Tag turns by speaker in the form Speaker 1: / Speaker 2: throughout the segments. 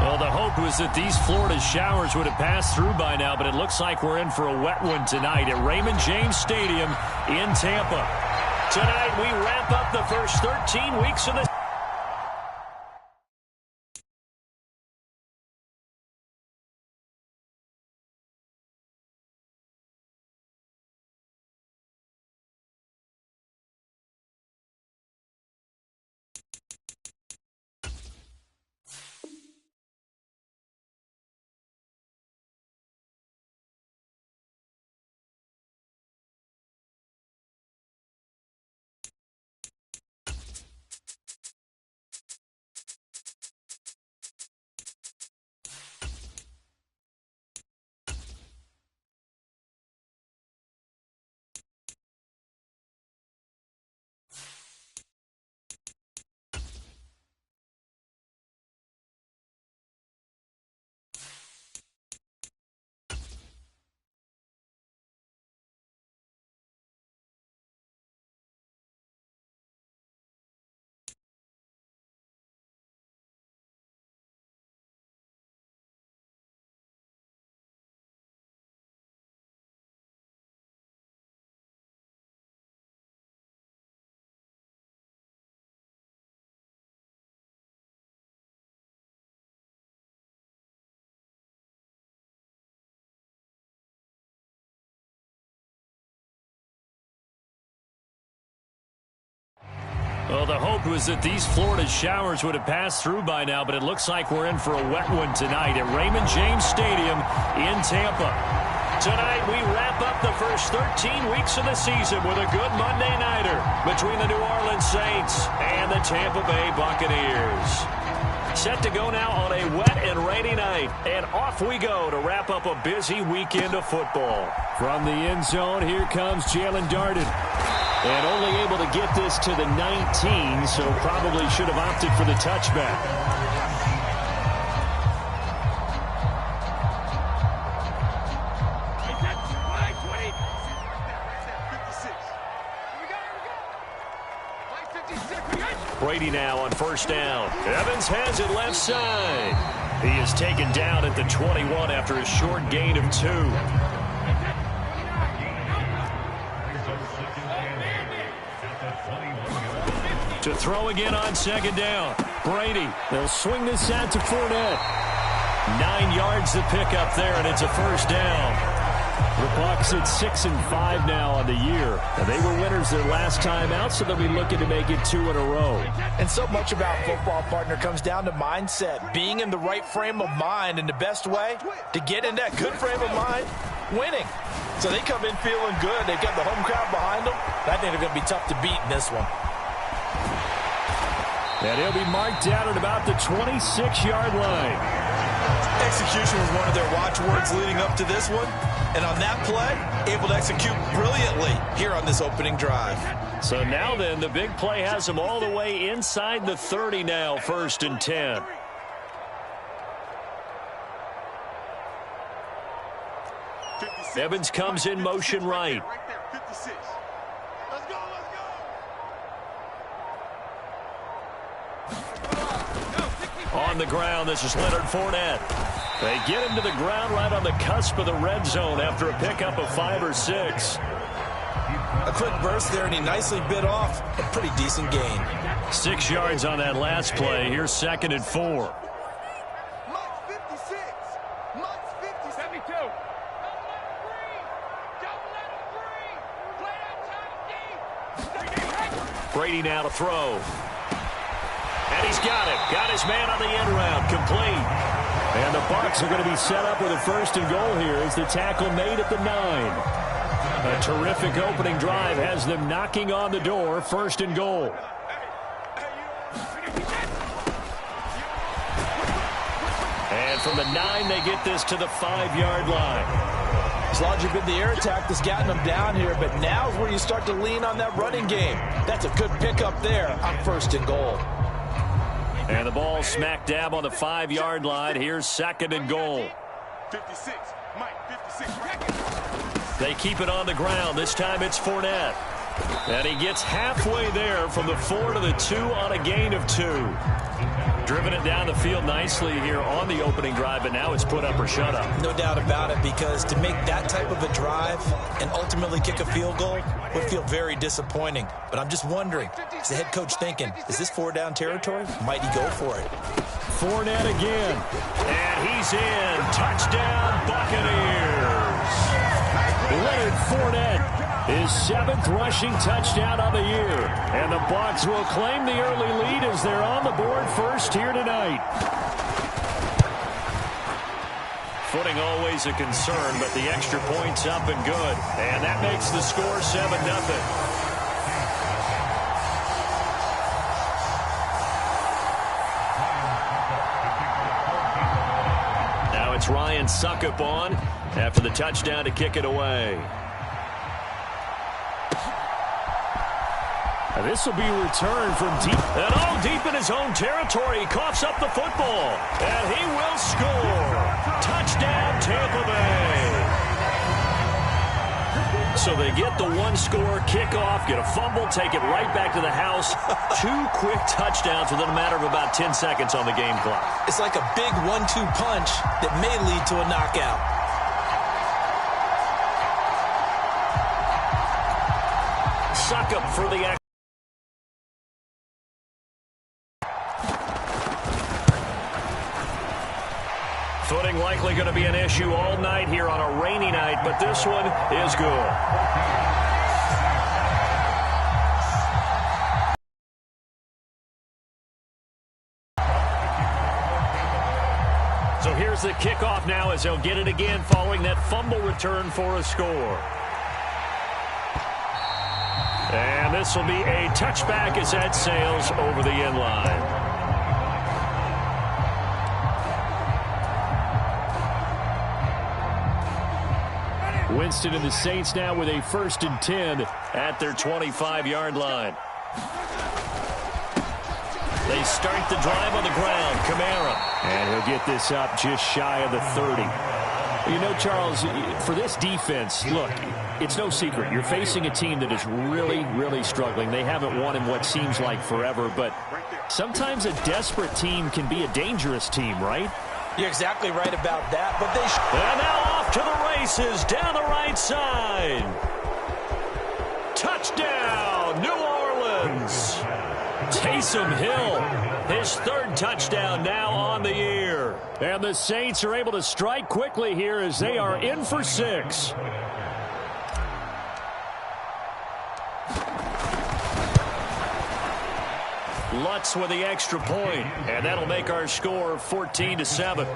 Speaker 1: Well, the hope was that these Florida showers would have passed through by now, but it looks like we're in for a wet one tonight at Raymond James Stadium in Tampa. Tonight, we wrap up the first 13 weeks of the Well, the hope was that these Florida showers would have passed through by now, but it looks like we're in for a wet one tonight at Raymond James Stadium in Tampa. Tonight, we wrap up the first 13 weeks of the season with a good Monday nighter between the New Orleans Saints and the Tampa Bay Buccaneers. Set to go now on a wet and rainy night, and off we go to wrap up a busy weekend of football. From the end zone, here comes Jalen Darden. And only able to get this to the 19, so probably should have opted for the touchback. Brady now on first down. Evans has it left side. He is taken down at the 21 after a short gain of 2. To throw again on second down. Brady, they'll swing this out to Fournette. 9 yards to pick up there, and it's a first down. The Bucs at 6-5 now on the year. And they were winners their last time out, so they'll be looking to make it 2 in a row.
Speaker 2: And so much about football, partner, comes down to mindset. Being in the right frame of mind, and the best way to get in that good frame of mind, winning. So they come in feeling good. They've got the home crowd behind them. I think they're going to be tough to beat in this one.
Speaker 1: And he'll be marked down at about the 26-yard line.
Speaker 2: Execution was one of their watchwords leading up to this one. And on that play, able to execute brilliantly here on this opening drive.
Speaker 1: So now then, the big play has them all the way inside the 30 now, 1st and 10. Evans comes in motion right. On the ground, this is Leonard Fournette. They get him to the ground right on the cusp of the red zone after a pickup of 5 or 6.
Speaker 2: A quick burst there, and he nicely bit off a pretty decent gain.
Speaker 1: 6 yards on that last play. Here's 2nd and 4. Brady now to throw. And he's got it. Got his man on the end round. Complete. And the Bucs are going to be set up with a 1st and goal here as the tackle made at the 9. A terrific opening drive has them knocking on the door. 1st and goal. And from the 9, they get this to the 5-yard line.
Speaker 2: It's largely been the air attack that's gotten them down here, but now is where you start to lean on that running game. That's a good pickup there on 1st and goal.
Speaker 1: And the ball smack dab on the 5-yard line. Here's 2nd and goal.
Speaker 3: 56, Mike, 56.
Speaker 1: They keep it on the ground. This time it's Fournette. And he gets halfway there from the 4 to the 2 on a gain of 2. Driven it down the field nicely here on the opening drive, but now it's put up or shut up.
Speaker 2: No doubt about it, because to make that type of a drive and ultimately kick a field goal would feel very disappointing. But I'm just wondering, is the head coach thinking, is this 4-down territory? Might he go for it?
Speaker 1: Fournette again. And he's in. Touchdown, Buccaneers. Leonard Fournette, his 7th rushing touchdown of the year. And the Bucs will claim the early lead as they're on the board first here tonight. Footing always a concern, but the extra point's up and good. And that makes the score 7-0. It's Ryan Succop on after the touchdown to kick it away. And this will be returned from deep. And deep in his own territory. He coughs up the football. And he will score. Touchdown, Tampa Bay. So they get the one-score kickoff, get a fumble, take it right back to the house. 2 quick touchdowns within a matter of about 10 seconds on the game clock.
Speaker 2: It's like a big 1-2 punch that may lead to a knockout.
Speaker 1: Succop for the action. Footing likely going to be an issue all night here on a rainy night, but this one is good. So here's the kickoff now as they'll get it again following that fumble return for a score. And this will be a touchback as that sails over the end line. Winston and the Saints now with a 1st and 10 at their 25-yard line. They start the drive on the ground. Kamara. And he'll get this up just shy of the 30. You know, Charles, for this defense, look, it's no secret. You're facing a team that is really, really struggling. They haven't won in what seems like forever, but sometimes a desperate team can be a dangerous team, right?
Speaker 2: You're exactly right about that, but they
Speaker 1: and now off to the races down the right side. Touchdown, New Orleans. Taysom Hill, his 3rd touchdown now on the year. And the Saints are able to strike quickly here as they are in for 6. Lutz with the extra point, and that'll make our score 14-7.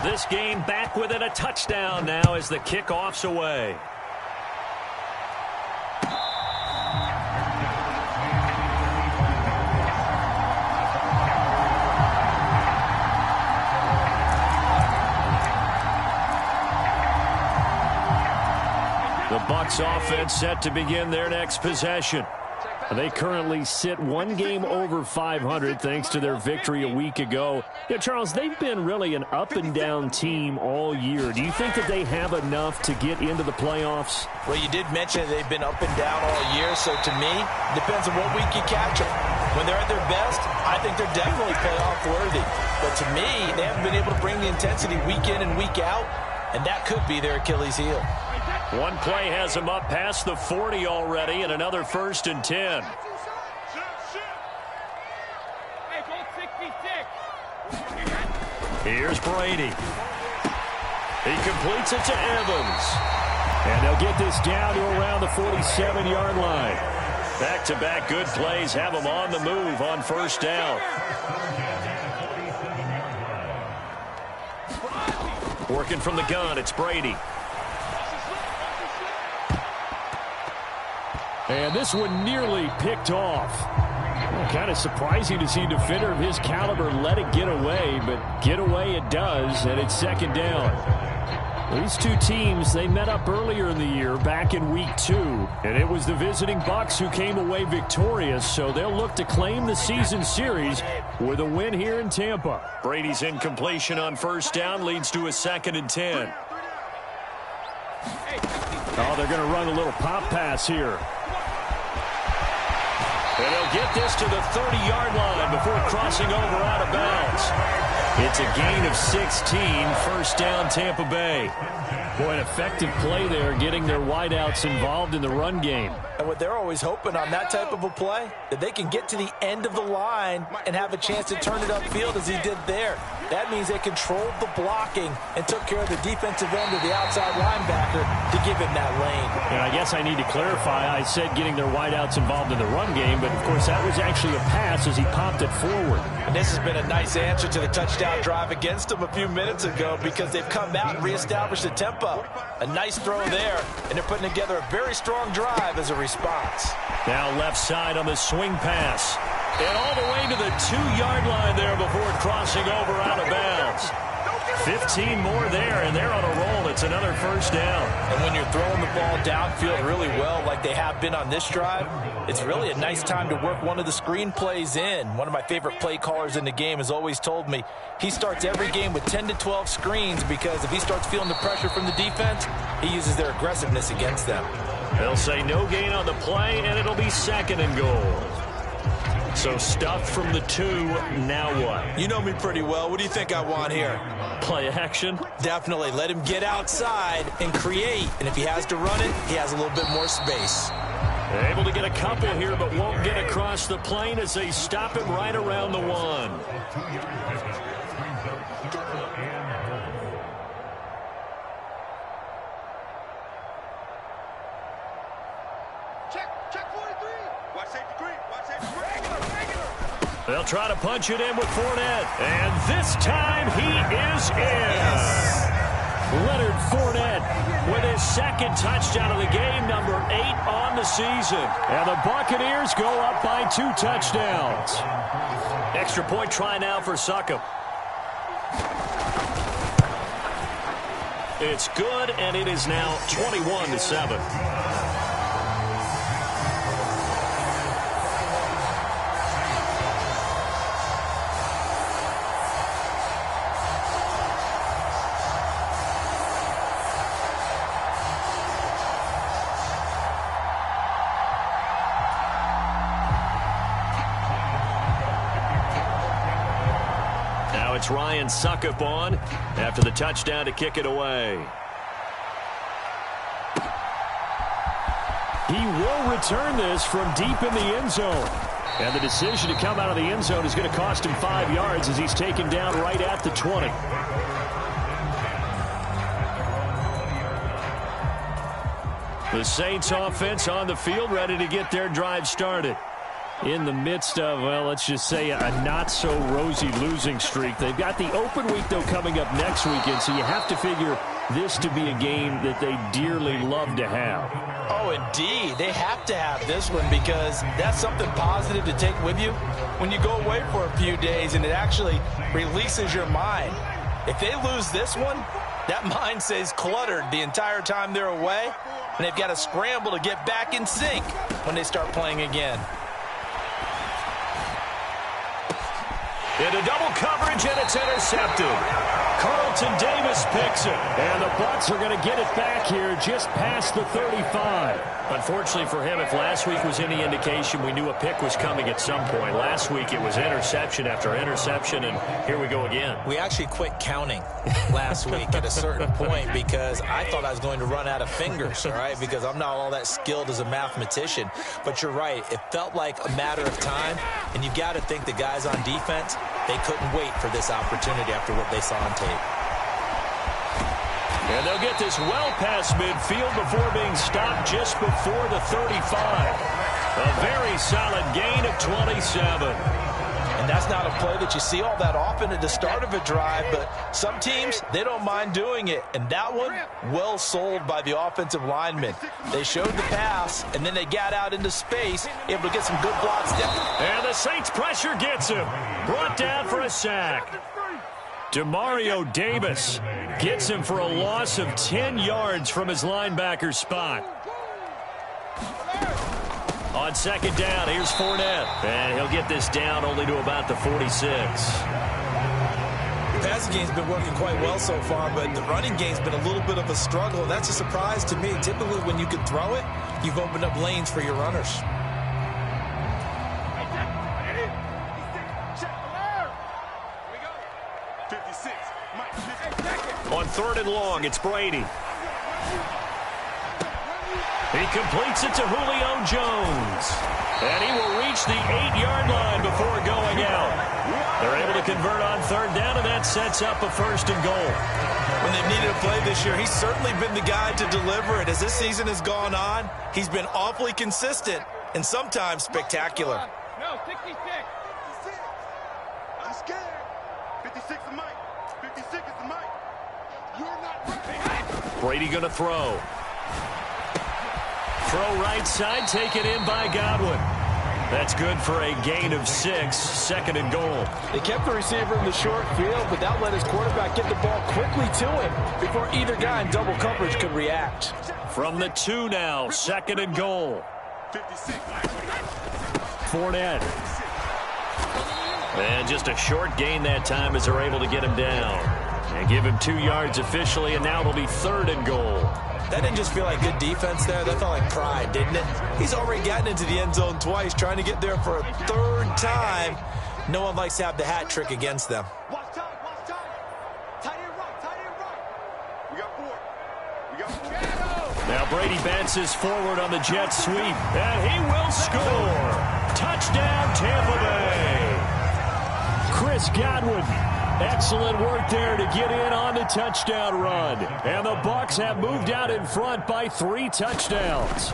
Speaker 1: This game back within a touchdown now as the kickoff's away. The Bucs offense set to begin their next possession. They currently sit 1 game over 500 thanks to their victory a week ago. Yeah, Charles, they've been really an up-and-down team all year. Do you think that they have enough to get into the playoffs?
Speaker 2: Well, you did mention they've been up and down all year, so to me, it depends on what week you catch them. When they're at their best, I think they're definitely playoff worthy. But to me, they haven't been able to bring the intensity week in and week out, and that could be their Achilles heel.
Speaker 1: One play has him up past the 40 already, and another 1st and 10. Here's Brady. He completes it to Evans. And they'll get this down to around the 47-yard line. Back-to-back good plays have them on the move on 1st down. Working from the gun, it's Brady. And this one nearly picked off. Well, kind of surprising to see a defender of his caliber let it get away, but get away it does, and it's 2nd down. These two teams, they met up earlier in the year back in week 2, and it was the visiting Bucs who came away victorious, so they'll look to claim the season series with a win here in Tampa. Brady's incompletion on first down leads to a 2nd and 10. Oh, they're going to run a little pop pass here. And he'll get this to the 30-yard line before crossing over out of bounds. It's a gain of 16, first down Tampa Bay. Boy, an effective play there, getting their wideouts involved in the run game.
Speaker 2: And what they're always hoping on that type of a play, that they can get to the end of the line and have a chance to turn it upfield as he did there. That means they controlled the blocking and took care of the defensive end of the outside linebacker to give him that lane.
Speaker 1: And I guess I need to clarify, I said getting their wideouts involved in the run game, but of course that was actually a pass as he popped it forward.
Speaker 2: And this has been a nice answer to the touchdown drive against them a few minutes ago because they've come out and reestablished the tempo. A nice throw there, and they're putting together a very strong drive as a response.
Speaker 1: Now left side on the swing pass. And all the way to the 2-yard line there before crossing over out of bounds. 15 more there, and they're on a roll. It's another first down.
Speaker 2: And when you're throwing the ball downfield really well like they have been on this drive, it's really a nice time to work one of the screen plays in. One of my favorite play callers in the game has always told me he starts every game with 10 to 12 screens because if he starts feeling the pressure from the defense, he uses their aggressiveness against them.
Speaker 1: They'll say no gain on the play, and it'll be 2nd and goal. So stuffed from the 2, now what?
Speaker 2: You know me pretty well. What do you think I want here?
Speaker 1: Play action?
Speaker 2: Definitely. Let him get outside and create. And if he has to run it, he has a little bit more space.
Speaker 1: They're able to get a couple here, but won't get across the plane as they stop him right around the 1. They'll try to punch it in with Fournette. And this time he is in. Leonard Fournette with his 2nd touchdown of the game, number 8 on the season. And the Buccaneers go up by 2 touchdowns. Extra point try now for Succop. It's good, and it is now 21-7. It's Ryan Succop on after the touchdown to kick it away. He will return this from deep in the end zone. And the decision to come out of the end zone is going to cost him 5 yards as he's taken down right at the 20. The Saints offense on the field ready to get their drive started. In the midst of, well, let's just say a not-so-rosy losing streak. They've got the open week, though, coming up next weekend, so you have to figure this to be a game that they dearly love to have.
Speaker 2: Oh, indeed. They have to have this one because that's something positive to take with you when you go away for a few days, and it actually releases your mind. If they lose this one, that mind stays cluttered the entire time they're away, and they've got to scramble to get back in sync when they start playing again.
Speaker 1: Into double coverage, and it's intercepted. Carlton Davis picks it. And the Bucs are going to get it back here just past the 35. Unfortunately for him, if last week was any indication, we knew a pick was coming at some point. Last week it was interception after interception, and here we go again.
Speaker 2: We actually quit counting last week at a certain point because I thought I was going to run out of fingers, all right, because I'm not all that skilled as a mathematician. But you're right. It felt like a matter of time, and you've got to think the guys on defense, they couldn't wait for this opportunity after what they saw on tape.
Speaker 1: And they'll get this well past midfield before being stopped just before the 35. A very solid gain of 27.
Speaker 2: And that's not a play that you see all that often at the start of a drive, but some teams, they don't mind doing it. And that one, well sold by the offensive linemen. They showed the pass, and then they got out into space, able to get some good blocks down.
Speaker 1: And the Saints pressure gets him. Brought down for a sack. Demario Davis Gets him for a loss of 10 yards from his linebacker spot. On second down, here's Fournette. And he'll get this down only to about the 46.
Speaker 2: The passing game's been working quite well so far, but the running game's been a little bit of a struggle. That's a surprise to me. Typically, when you can throw it, you've opened up lanes for your runners.
Speaker 1: On third and long, it's Brady. He completes it to Julio Jones. And he will reach the 8-yard line before going out. They're able to convert on third down, and that sets up a first and goal.
Speaker 2: When they've needed a play this year, he's certainly been the guy to deliver it. As this season has gone on, he's been awfully consistent and sometimes spectacular.
Speaker 3: No, 66. I'm scared. 56 is Mike. 56 is Mike. You're not ready.
Speaker 1: Brady going to throw. Throw right side, taken in by Godwin. That's good for a gain of 6, second and goal.
Speaker 2: They kept the receiver in the short field, but that let his quarterback get the ball quickly to him before either guy in double coverage could react.
Speaker 1: From the 2 now, second and goal.
Speaker 3: 56.
Speaker 1: Fournette. And just a short gain that time as they're able to get him down. And give him 2 yards officially, and now it'll be third and goal.
Speaker 2: That didn't just feel like good defense there. That felt like pride, didn't it? He's already gotten into the end zone twice, trying to get there for a third time. No one likes to have the hat trick against them.
Speaker 3: Watch time, watch time. Tight end right, tight end right. We got 4. We got 4.
Speaker 1: Now Brady bounces forward on the jet sweep, and he will score. Touchdown, Tampa Bay. Chris Godwin. Excellent work there to get in on the touchdown run. And the Bucs have moved out in front by 3 touchdowns.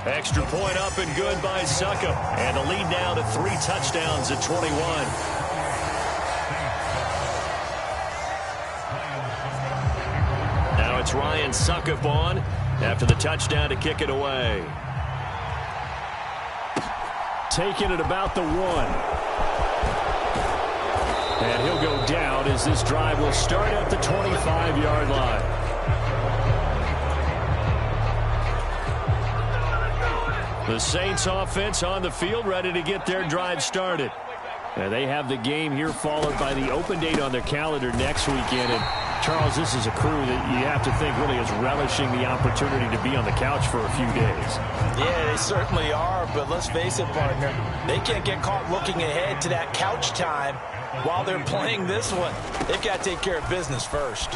Speaker 1: Extra point up and good by Succop. And the lead now to 3 touchdowns at 21. Now it's Ryan Succop on after the touchdown to kick it away. Taking it about the 1. And he'll go down as this drive will start at the 25-yard line. The Saints offense on the field ready to get their drive started. And they have the game here followed by the open date on their calendar next weekend. And Charles, this is a crew that you have to think really is relishing the opportunity to be on the couch for a few days.
Speaker 2: Yeah, they certainly are, but let's face it, partner, they can't get caught looking ahead to that couch time while they're playing this one. They've got to take care of business first.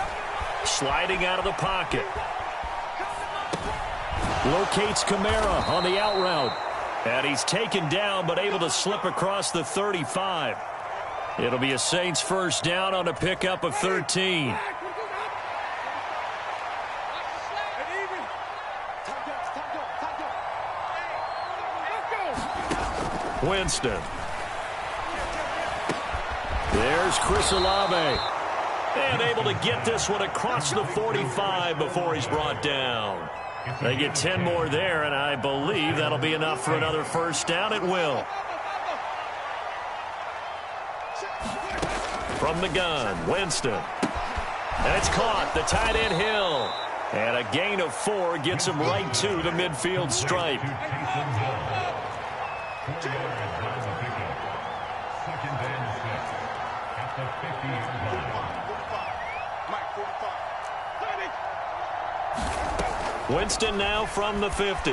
Speaker 1: Sliding out of the pocket. Locates Kamara on the out route. And he's taken down but able to slip across the 35. It'll be a Saints first down on a pickup of 13. Winston. There's Chris Olave. And able to get this one across the 45 before he's brought down. They get 10 more there, and I believe that'll be enough for another first down. It will. From the gun, Winston. And it's caught, the tight end Hill. And a gain of 4 gets him right to the midfield stripe. Winston now from the 50.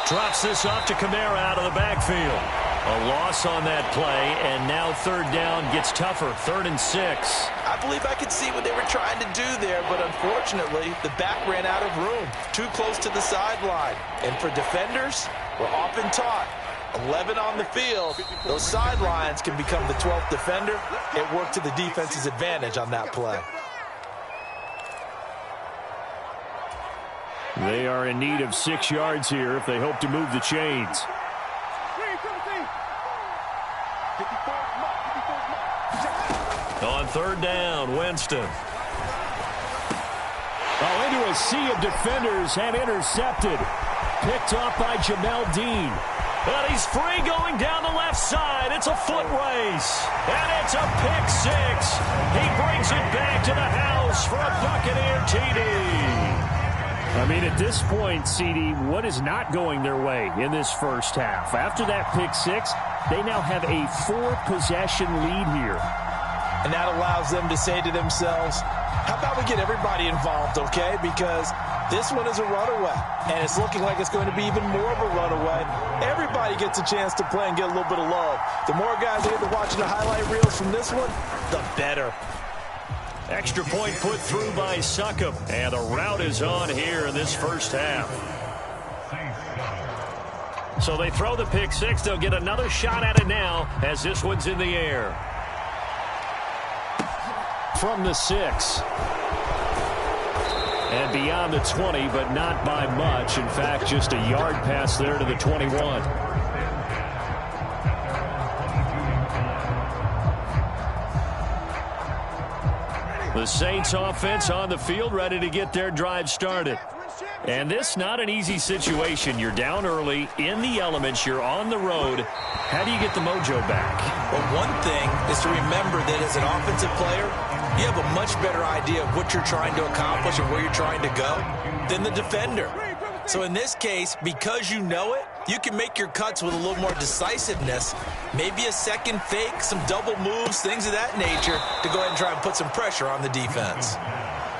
Speaker 1: Drops this off to Kamara out of the backfield. A loss on that play, and now third down gets tougher. 3rd and 6.
Speaker 2: I believe I could see what they were trying to do there, but unfortunately, the back ran out of room. Too close to the sideline. And for defenders, we're often taught, 11 on the field, those sidelines can become the 12th defender. It worked to the defense's advantage on that play.
Speaker 1: They are in need of 6 yards here if they hope to move the chains. On third down, Winston. Oh, into a sea of defenders and intercepted. Picked off by Jamel Dean. But he's free going down the left side. It's a foot race. And it's a pick six. He brings it back to the house for a Buccaneer TD.
Speaker 4: I mean, at this point, CD, what is not going their way in this first half? After that pick six, they now have a 4-possession lead here.
Speaker 2: And that allows them to say to themselves, how about we get everybody involved, okay? Because this one is a runaway, and it's looking like it's going to be even more of a runaway. Everybody gets a chance to play and get a little bit of love. The more guys are able to watch the highlight reels from this one, the better.
Speaker 1: Extra point put through by Succop, and the route is on here in this first half. So they throw the pick six. They'll get another shot at it now as this one's in the air. From the 6. And beyond the 20, but not by much. In fact, just a yard pass there to the 21. The Saints offense on the field, ready to get their drive started. And this not an easy situation. You're down early, in the elements, you're on the road. How do you get the mojo back?
Speaker 2: Well, one thing is to remember that as an offensive player, you have a much better idea of what you're trying to accomplish and where you're trying to go than the defender. So in this case, because you know it, you can make your cuts with a little more decisiveness. Maybe a second fake, some double moves, things of that nature to go ahead and try and put some pressure on the defense.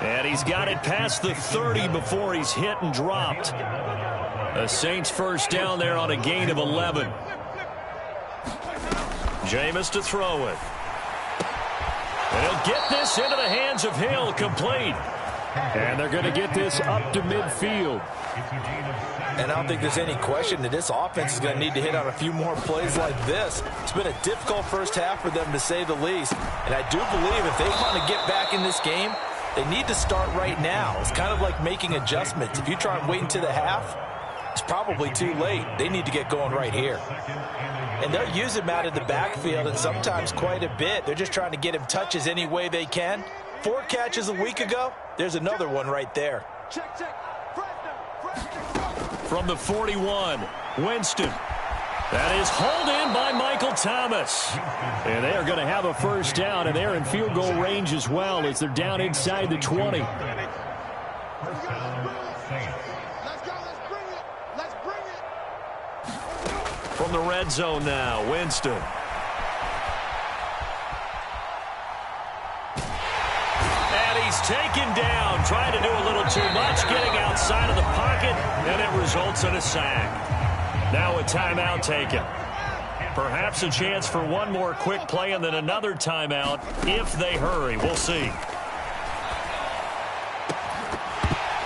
Speaker 1: And he's got it past the 30 before he's hit and dropped. The Saints first down there on a gain of 11. Jameis to throw it. And he'll get this into the hands of Hill, complete. And they're going to get this up to midfield.
Speaker 2: And I don't think there's any question that this offense is going to need to hit on a few more plays like this. It's been a difficult first half for them, to say the least. And I do believe if they want to get back in this game, they need to start right now. It's kind of like making adjustments. If you try and wait until the half, it's probably too late. They need to get going right here. And they'll use him out of the backfield, and sometimes quite a bit. They're just trying to get him touches any way they can. 4 catches a week ago. There's another one right there.
Speaker 1: From the 41, Winston. That is hauled in by Michael Thomas. And they are going to have a first down, and they're in field goal range as well as they're down inside the 20. From the red zone now, Winston. And he's taken down, trying to do a little too much, getting outside of the pocket, and it results in a sack. Now a timeout taken. Perhaps a chance for one more quick play and then another timeout if they hurry. We'll see.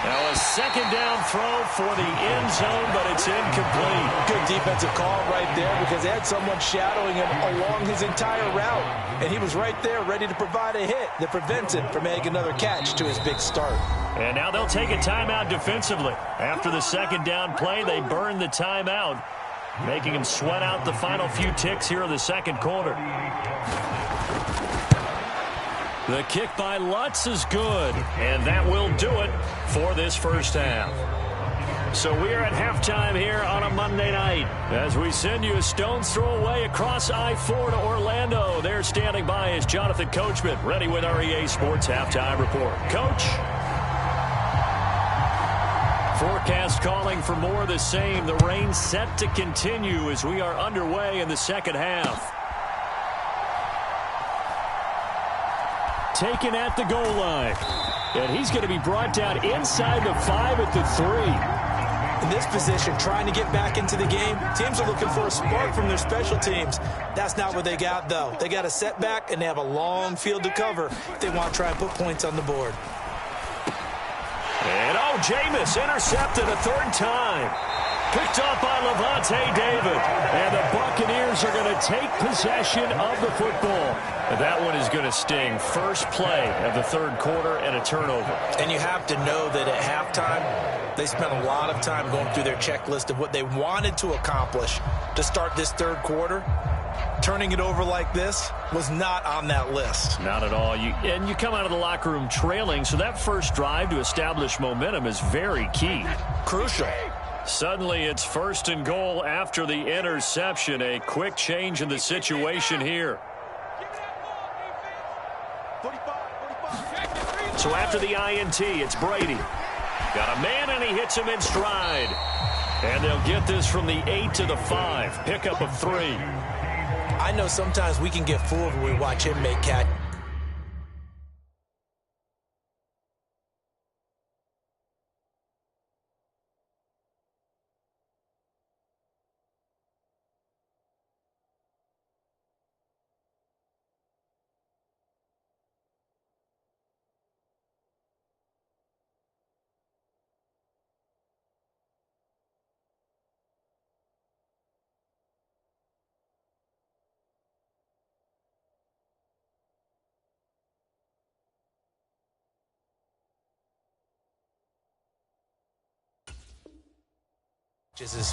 Speaker 1: Now a second down throw for the end zone, but it's incomplete.
Speaker 2: Good defensive call right there because they had someone shadowing him along his entire route. And he was right there ready to provide a hit that prevents him from making another catch to his big start.
Speaker 1: And now they'll take a timeout defensively. After the second down play, they burn the timeout, making him sweat out the final few ticks here in the second quarter. The kick by Lutz is good, and that will do it for this first half. So we are at halftime here on a Monday night as we send you a stone's throw away across I-4 to Orlando. There standing by is Jonathan Coachman, ready with our EA Sports Halftime Report. Coach? Forecast calling for more of the same. The rain set to continue as we are underway in the second half. Taken at the goal line. And he's going to be brought down inside the 5 at the 3.
Speaker 2: In this position, trying to get back into the game, teams are looking for a spark from their special teams. That's not what they got, though. They got a setback, and they have a long field to cover if they want to try and put points on the board.
Speaker 1: And Jameis intercepted a third time. Picked up by Lavonte David. And the Buccaneers are going to take possession of the football. That one is going to sting. First play of the third quarter and a turnover.
Speaker 2: And you have to know that at halftime, they spent a lot of time going through their checklist of what they wanted to accomplish to start this third quarter. Turning it over like this was not on that list.
Speaker 1: Not at all. And you come out of the locker room trailing, so that first drive to establish momentum is very key.
Speaker 2: Crucial.
Speaker 1: Suddenly it's 1st and goal after the interception. A quick change in the situation here. So after the INT, it's Brady. Got a man, and he hits him in stride. And they'll get this from the 8 to the 5. Pickup of 3.
Speaker 2: I know sometimes we can get fooled when we watch him make catch.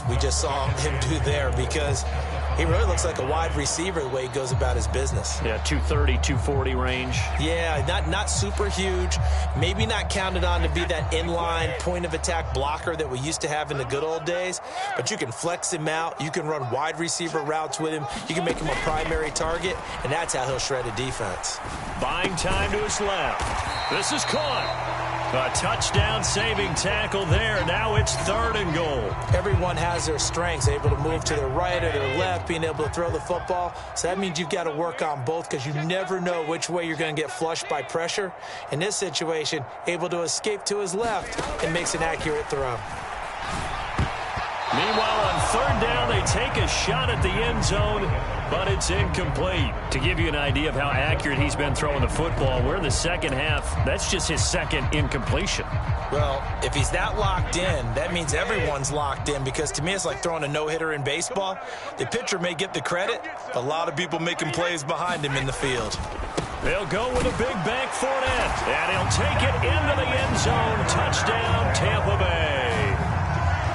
Speaker 2: We just saw him do there because he really looks like a wide receiver the way he goes about his business.
Speaker 1: Yeah, 230, 240 range.
Speaker 2: Yeah, not super huge. Maybe not counted on to be that inline point of attack blocker that we used to have in the good old days. But you can flex him out. You can run wide receiver routes with him. You can make him a primary target, and that's how he'll shred a defense.
Speaker 1: Buying time to his left. This is caught. A touchdown-saving tackle there. Now it's 3rd and goal.
Speaker 2: Everyone has their strengths, able to move to their right or their left, being able to throw the football. So that means you've got to work on both because you never know which way you're going to get flushed by pressure. In this situation, able to escape to his left and makes an accurate throw.
Speaker 1: Meanwhile, on 3rd down, they take a shot at the end zone, but it's incomplete. To give you an idea of how accurate he's been throwing the football, we're in the second half. That's just his 2nd incompletion.
Speaker 2: Well, if he's that locked in, that means everyone's locked in because to me it's like throwing a no-hitter in baseball. The pitcher may get the credit, but a lot of people making plays behind him in the field.
Speaker 1: They'll go with a big bank Fournette, and he'll take it into the end zone. Touchdown, Tampa Bay.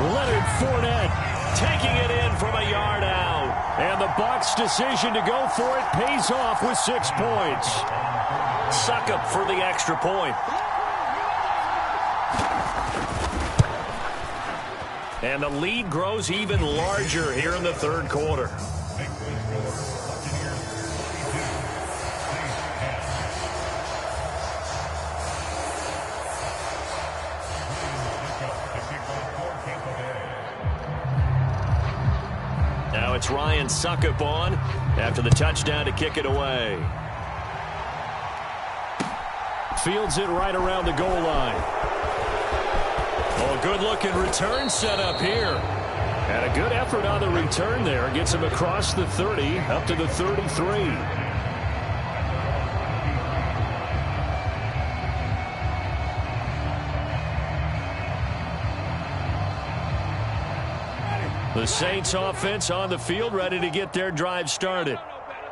Speaker 1: Leonard Fournette taking it in from a yard out. And the Bucs' decision to go for it pays off with 6 points. Succop for the extra point. And the lead grows even larger here in the 3rd quarter. Now it's Ryan Succop on after the touchdown to kick it away. Fields it right around the goal line. Oh, a good-looking return set up here. And a good effort on the return there. Gets him across the 30, up to the 33. The Saints offense on the field, ready to get their drive started.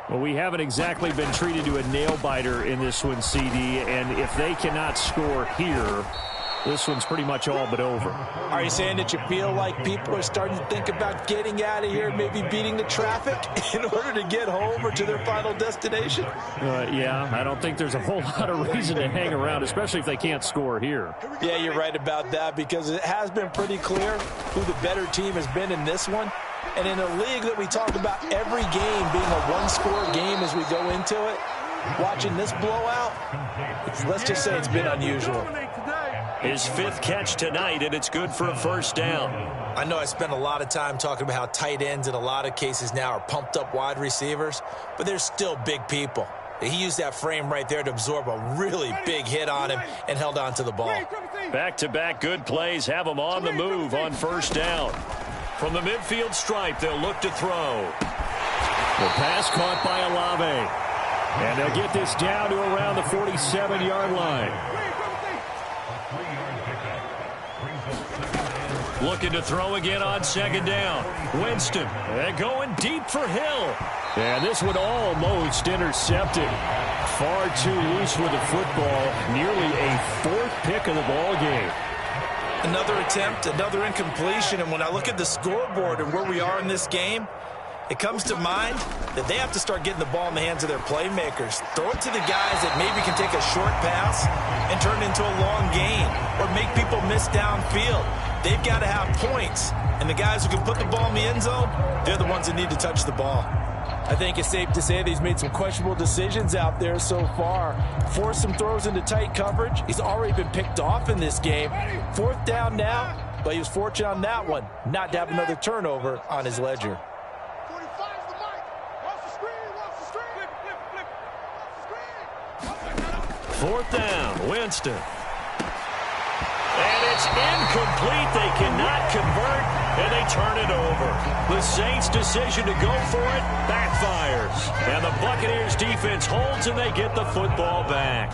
Speaker 1: Well, we haven't exactly been treated to a nail-biter in this one, CD, and if they cannot score here, this one's pretty much all but over.
Speaker 2: Are you saying that you feel like people are starting to think about getting out of here, maybe beating the traffic in order to get home or to their final destination?
Speaker 4: Yeah, I don't think there's a whole lot of reason to hang around, especially if they can't score here.
Speaker 2: Yeah, you're right about that because it has been pretty clear who the better team has been in this one. And in a league that we talk about every game being a one-score game as we go into it, watching this blowout, let's just say it's been unusual.
Speaker 1: His 5th catch tonight, and it's good for a 1st down.
Speaker 2: I know I spent a lot of time talking about how tight ends in a lot of cases now are pumped up wide receivers, but they're still big people. He used that frame right there to absorb a really big hit on him and held on to the ball.
Speaker 1: Back-to-back good plays have him on the move on 1st down. From the midfield stripe, they'll look to throw. The pass caught by Olave. And they'll get this down to around the 47-yard line. Looking to throw again on 2nd down. Winston, and going deep for Hill. And this one almost intercepted. Far too loose with the football. Nearly a 4th pick of the ball game.
Speaker 2: Another attempt, another incompletion. And when I look at the scoreboard and where we are in this game, it comes to mind that they have to start getting the ball in the hands of their playmakers. Throw it to the guys that maybe can take a short pass and turn it into a long gain or make people miss downfield. they've got to have points. And the guys who can put the ball in the end zone, they're the ones that need to touch the ball. I think it's safe to say that he's made some questionable decisions out there so far. Forced some throws into tight coverage. He's already been picked off in this game. 4th down now, but he was fortunate on that one not to have another turnover on his ledger.
Speaker 3: 45's the mic. Watch the screen. Watch the screen. Flip.
Speaker 1: 4th down, Winston. And it's incomplete. They cannot convert, and they turn it over. The Saints' decision to go for it backfires. And the Buccaneers' defense holds, and they get the football back.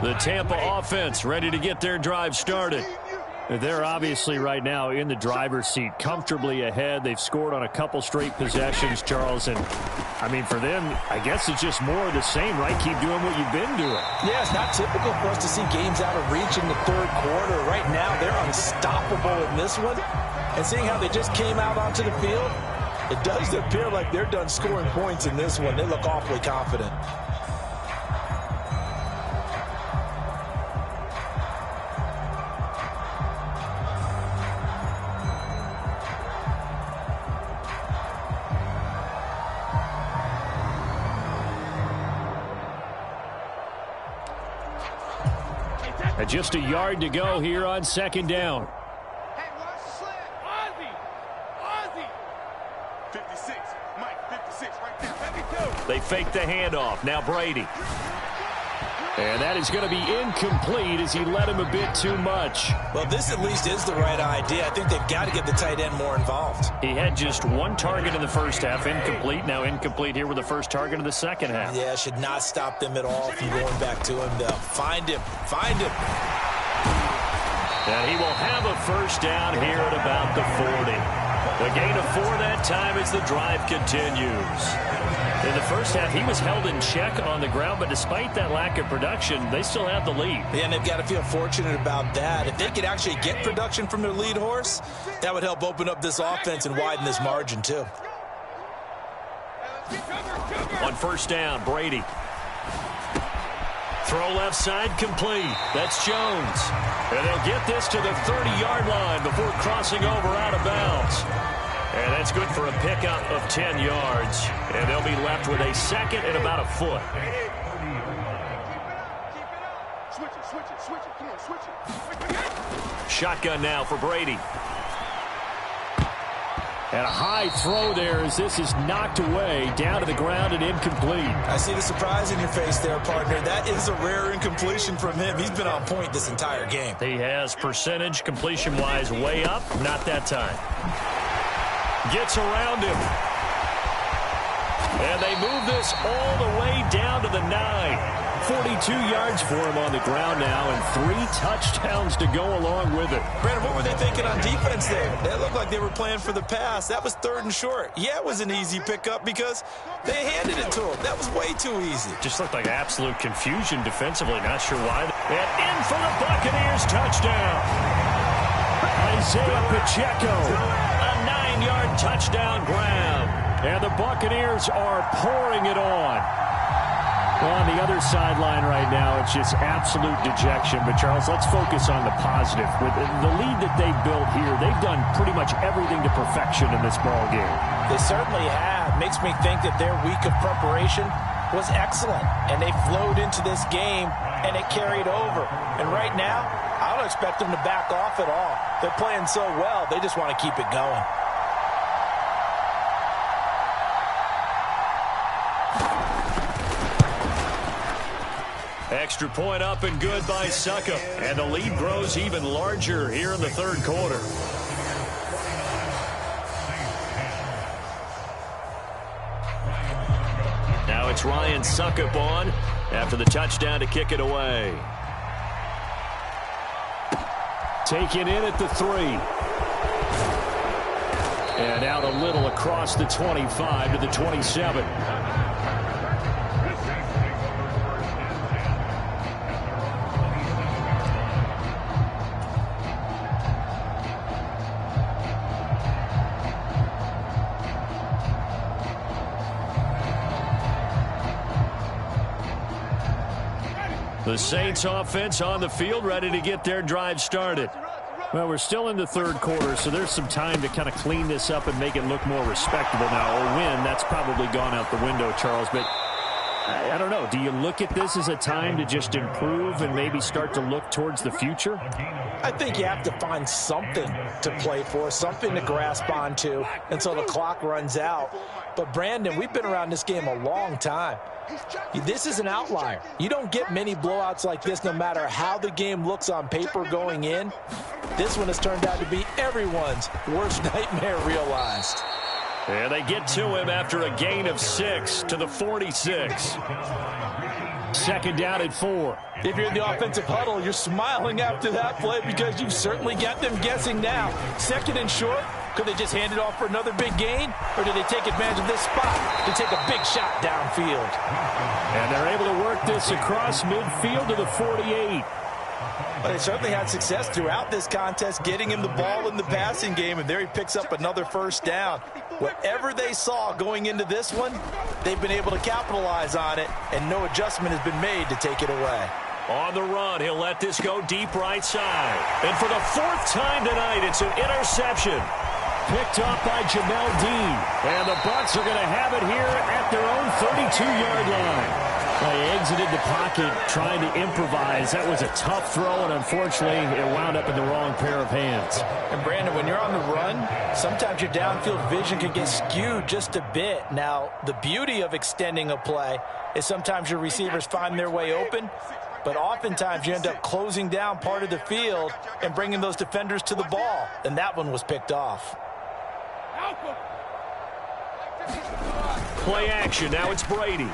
Speaker 1: The Tampa offense ready to get their drive started. They're obviously right now in the driver's seat, comfortably ahead. They've scored on a couple straight possessions, Charles. And, I mean, for them, I guess it's just more of the same, right? Keep doing what you've been doing.
Speaker 2: Yeah, it's not typical for us to see games out of reach in the 3rd quarter. Right now, they're unstoppable in this one. And seeing how they just came out onto the field, it does appear like they're done scoring points in this one. They look awfully confident.
Speaker 1: Just a yard to go here on 2nd down.
Speaker 3: Hey, watch the slant. Ozzie. 56. Mike, 56 right there. 52.
Speaker 1: They fake the handoff. Now Brady. And that is going to be incomplete as he led him a bit too much.
Speaker 2: Well, this at least is the right idea. I think they've got to get the tight end more involved.
Speaker 1: He had just 1 target in the first half, incomplete. Now incomplete here with the first target of the second half.
Speaker 2: Yeah, should not stop them at all from going back to him, though. Find him.
Speaker 1: And he will have a first down here at about the 40. The gain of 4 that time as the drive continues. In the first half, he was held in check on the ground, but despite that lack of production, they still have the lead.
Speaker 2: Yeah, and they've got to feel fortunate about that. If they could actually get production from their lead horse, that would help open up this offense and widen this margin, too.
Speaker 1: On first down, Brady. Throw left side, complete. That's Jones. And they'll get this to the 30-yard line before crossing over out of bounds. And that's good for a pickup of 10 yards. And they'll be left with a 2nd and about a foot.
Speaker 3: Switch it. Come on, switch it.
Speaker 1: Shotgun now for Brady.
Speaker 4: And a high throw there as this is knocked away, down to the ground and incomplete.
Speaker 2: I see the surprise in your face there, partner. That is a rare incompletion from him. He's been on point this entire game.
Speaker 1: He has percentage completion-wise way up. Not that time. Gets around him. And they move this all the way down to the 9. 42 yards for him on the ground now and 3 touchdowns to go along with it.
Speaker 2: Brandon, what were they thinking on defense there? That looked like they were playing for the pass. That was 3rd and short. Yeah, it was an easy pickup because they handed it to him. That was way too easy.
Speaker 1: Just looked like absolute confusion defensively. Not sure why. And in for the Buccaneers touchdown.
Speaker 4: Isaiah Pacheco.
Speaker 1: A 9-yard touchdown grab.
Speaker 4: And the Buccaneers are pouring it on. Well, on the other sideline right now, it's just absolute dejection. But, Charles, let's focus on the positive. With the lead that they built here, they've done pretty much everything to perfection in this ball game.
Speaker 2: They certainly have. Makes me think that their week of preparation was excellent. And they flowed into this game, and it carried over. And right now, I don't expect them to back off at all. They're playing so well, they just want to keep it going.
Speaker 1: Extra point up and good by Succop. And the lead grows even larger here in the 3rd quarter. Now it's Ryan Succop on after the touchdown to kick it away.
Speaker 4: Taken in at the 3. And out a little across the 25 to the 27.
Speaker 1: The Saints offense on the field, ready to get their drive started.
Speaker 4: Well, we're still in the third quarter, so there's some time to kind of clean this up and make it look more respectable. Now, a win, that's probably gone out the window, Charles, but I don't know. Do you look at this as a time to just improve and maybe start to look towards the future?
Speaker 2: I think you have to find something to play for, something to grasp onto until the clock runs out. But, Brandon, we've been around this game a long time. This is an outlier. You don't get many blowouts like this no matter how the game looks on paper going in. This one has turned out to be everyone's worst nightmare realized.
Speaker 1: And they get to him after a gain of 6 to the 46.
Speaker 4: Second down at 4.
Speaker 2: If you're in the offensive huddle, you're smiling after that play because you've certainly got them guessing now. Second and short, could they just hand it off for another big gain? Or did they take advantage of this spot to take a big shot downfield?
Speaker 4: And they're able to work this across midfield to the 48.
Speaker 2: But they certainly had success throughout this contest getting him the ball in the passing game, and there he picks up another first down. Whatever they saw going into this one, they've been able to capitalize on it, and no adjustment has been made to take it away.
Speaker 1: On the run, he'll let this go deep right side. And for the 4th time tonight, it's an interception.
Speaker 4: Picked up by Jamel Dean. And the Bucs are going to have it here at their own 32-yard line. They exited the pocket trying to improvise. That was a tough throw, and unfortunately, it wound up in the wrong pair of hands.
Speaker 2: And, Brandon, when you're on the run, sometimes your downfield vision can get skewed just a bit. Now, the beauty of extending a play is sometimes your receivers find their way open, but oftentimes you end up closing down part of the field and bringing those defenders to the ball, and that one was picked off.
Speaker 1: Play action. Now it's Brady.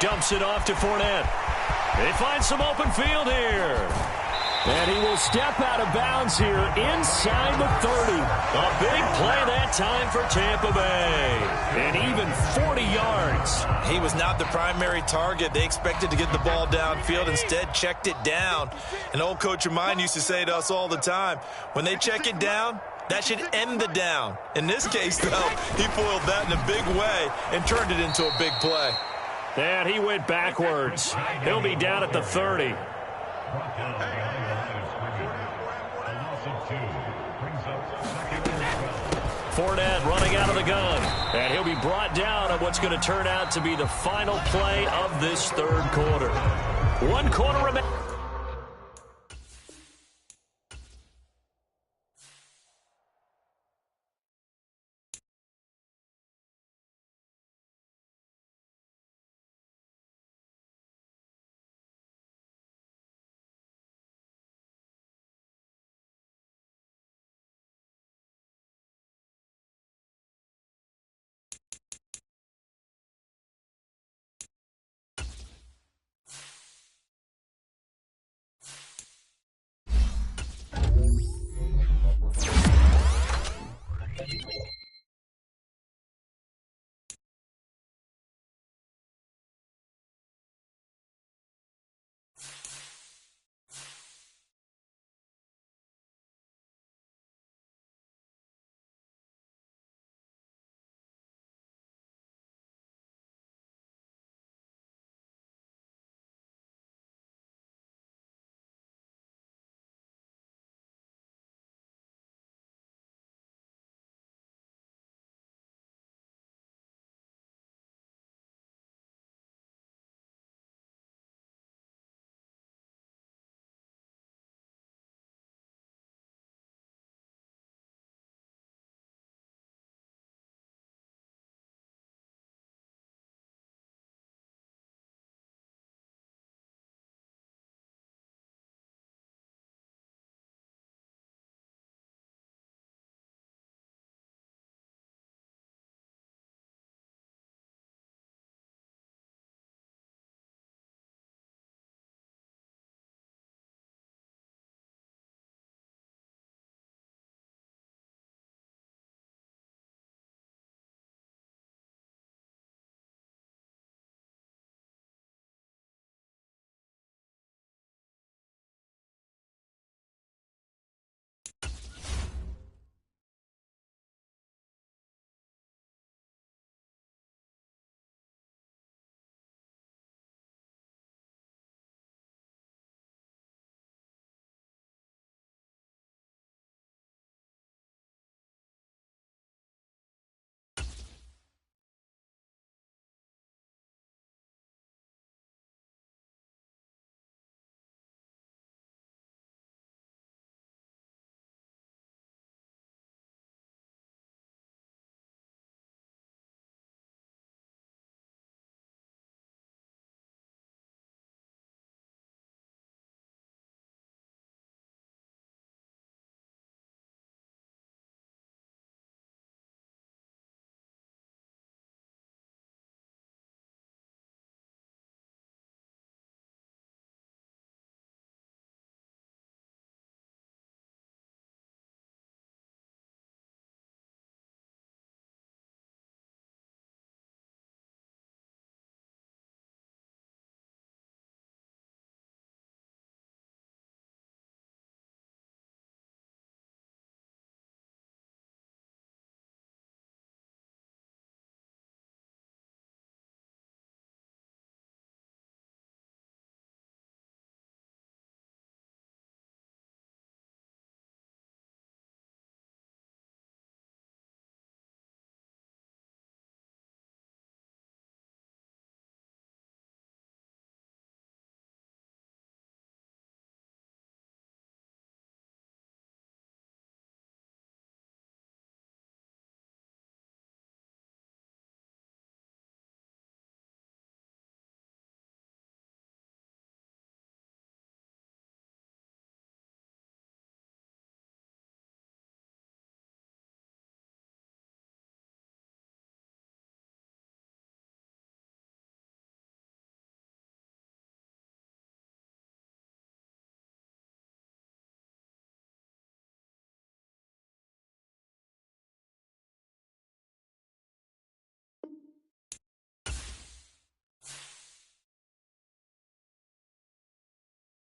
Speaker 1: Dumps it off to Fournette. They find some open field here.
Speaker 4: And he will step out of bounds here inside the 30.
Speaker 1: A big play that time for Tampa Bay. And even 40 yards.
Speaker 2: He was not the primary target. They expected to get the ball downfield. Instead, checked it down. An old coach of mine used to say to us all the time, when they check it down, that should end the down. In this case, though, he foiled that in a big way and turned it into a big play.
Speaker 1: And he went backwards. He'll be down at the 30. Fournette running out of the gun. And he'll be brought down at what's going to turn out to be the final play of this third quarter. 1 quarter remaining.